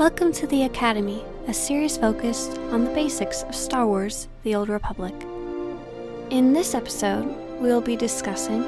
Welcome to the Academy, a series focused on the basics of Star Wars: The Old Republic. In this episode, we'll be discussing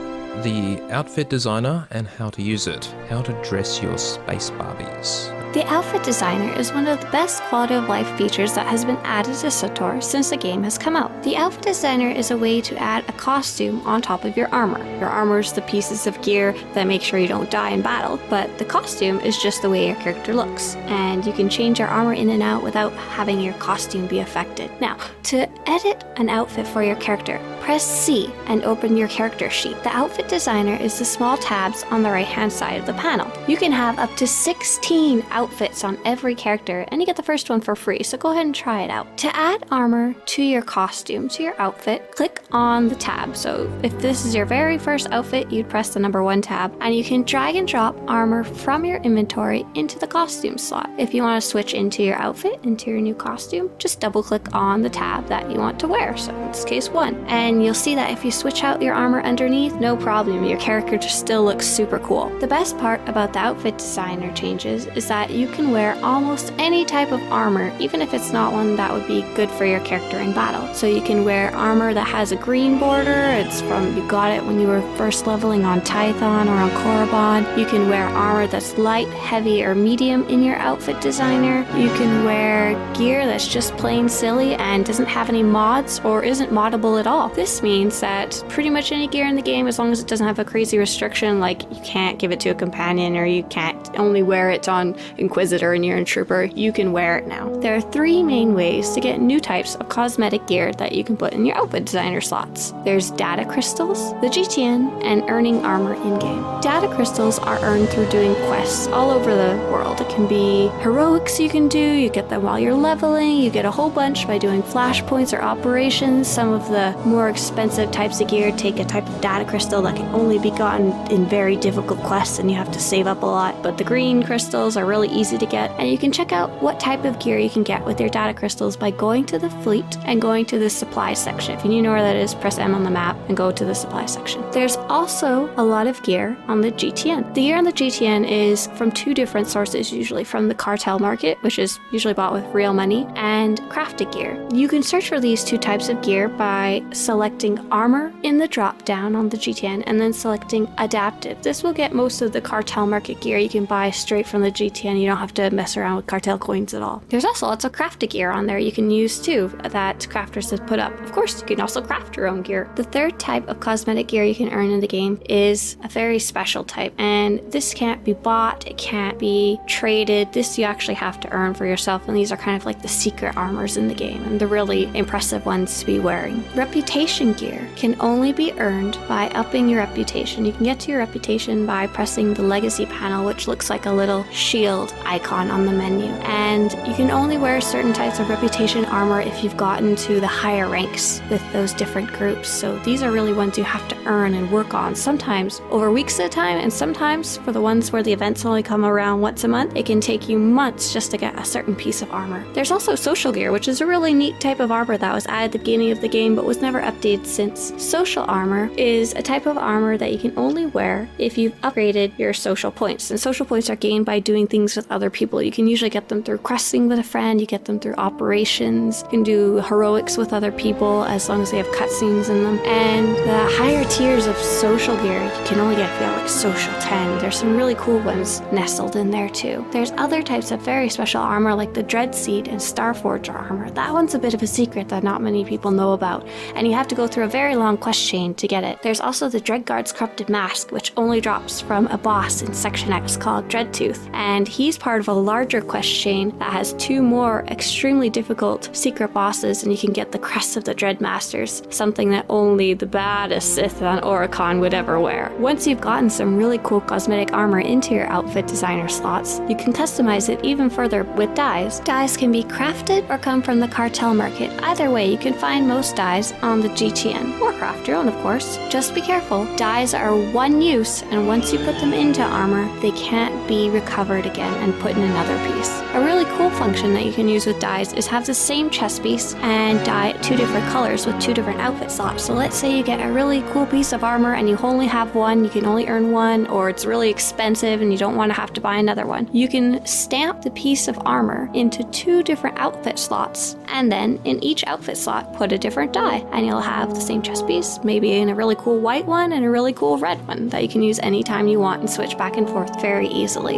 the outfit designer and how to use it, how to dress your space Barbies. The outfit designer is one of the best quality of life features that has been added to SWTOR since the game has come out. The outfit designer is a way to add a costume on top of your armor. Your armor is the pieces of gear that make sure you don't die in battle, but the costume is just the way your character looks, and you can change your armor in and out without having your costume be affected. Now, to edit an outfit for your character, press C and open your character sheet. The outfit designer is the small tabs on the right hand side of the panel. You can have up to 16 outfits on every character, and you get the first one for free, so go ahead and try it out. To add armor to your costume, to your outfit, click on the tab. So if this is your very first outfit, you'd press the number 1 tab, and you can drag and drop armor from your inventory into the costume slot. If you want to switch into your outfit, into your new costume, just double click on the tab that you want to wear, so in this case 1. And you'll see that if you switch out your armor underneath, no problem, your character just still looks super cool. The best part about the outfit designer changes is that you can wear almost any type of armor, even if it's not one that would be good for your character in battle. So you can wear armor that has a green border, it's from you got it when you were first leveling on Tython or on Korriban. You can wear armor that's light, heavy, or medium in your outfit designer. You can wear gear that's just plain silly and doesn't have any mods or isn't moddable at all. This means that pretty much any gear in the game, as long as it doesn't have a crazy restriction like you can't give it to a companion or you can't only wear it on Inquisitor and you're a trooper, you can wear it now. There are 3 main ways to get new types of cosmetic gear that you can put in your outfit designer slots. There's data crystals, the GTN, and earning armor in-game. Data crystals are earned through doing quests all over the world. It can be heroics you can do, you get them while you're leveling, you get a whole bunch by doing flashpoints or operations. Some of the more expensive types of gear take a type of data crystal that can only be gotten in very difficult quests and you have to save up a lot, but the green crystals are really easy to get, and you can check out what type of gear you can get with your data crystals by going to the fleet and going to the supply section. If you know where that is, press M on the map and go to the supply section. There's also a lot of gear on the GTN. The gear on the GTN is from 2 different sources, usually from the cartel market, which is usually bought with real money, and crafted gear. You can search for these 2 types of gear by selecting armor in the drop down on the GTN and then selecting adaptive. This will get most of the cartel market gear you can buy straight from the GTN. You don't have to mess around with cartel coins at all. There's also lots of crafted gear on there you can use too that crafters have put up. Of course, you can also craft your own gear. The 3rd type of cosmetic gear you can earn in the game is a very special type, and this can't be bought, it can't be traded. This you actually have to earn for yourself, and these are kind of like the secret armors in the game and the really impressive ones to be wearing. Reputation gear can only be earned by upping your reputation. You can get to your reputation by pressing the legacy panel, which looks like a little shield icon on the menu, and you can only wear certain types of reputation armor if you've gotten to the higher ranks with those different groups. So these are really ones you have to earn and work on, sometimes over weeks at a time, and sometimes for the ones where the events only come around once a month, it can take you months just to get a certain piece of armor. There's also social gear, which is a really neat type of armor that was added at the beginning of the game but was never updated since. Social armor is a type of armor that you can only wear if you've upgraded your social points, and social points are gained by doing things with other people. You can usually get them through questing with a friend, you get them through operations, you can do heroics with other people as long as they have cutscenes in them. And the higher tiers of social gear you can only get via like social 10. There's some really cool ones nestled in there too. There's other types of very special armor like the Dreadseed and Starforger armor. That one's a bit of a secret that not many people know about, and you have to go through a very long quest chain to get it. There's also the Dreadguard's Corrupted Mask, which only drops from a boss in Section X called Dreadtooth, and he's part of a larger quest chain that has 2 more extremely difficult secret bosses, and you can get the Crest of the Dreadmasters, something that only the baddest Sith on Oricon would ever wear. Once you've gotten some really cool cosmetic armor into your outfit designer slots, you can customize it even further with dyes. Dyes can be crafted or come from the cartel market. Either way, you can find most dyes on the GTN, or craft your own of course. Just be careful, dyes are one use, and once you put them into armor, they can't be recovered again and put in another piece. A really cool function that you can use with dyes is have the same chest piece and dye it 2 different colors with 2 different outfit slots. So let's say you get a really cool piece of armor and you only have one, you can only earn one, or it's really expensive and you don't want to have to buy another one. You can stamp the piece of armor into 2 different outfit slots, and then in each outfit slot put a different dye, and you'll have the same chest piece, maybe in a really cool white one and a really cool red one that you can use anytime you want and switch back and forth very easily.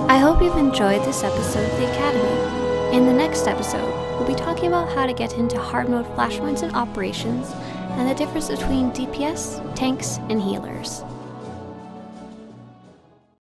I hope you've enjoyed this episode of the Academy. In the next episode, we'll be talking about how to get into hard mode flashpoints and operations, and the difference between DPS, tanks, and healers.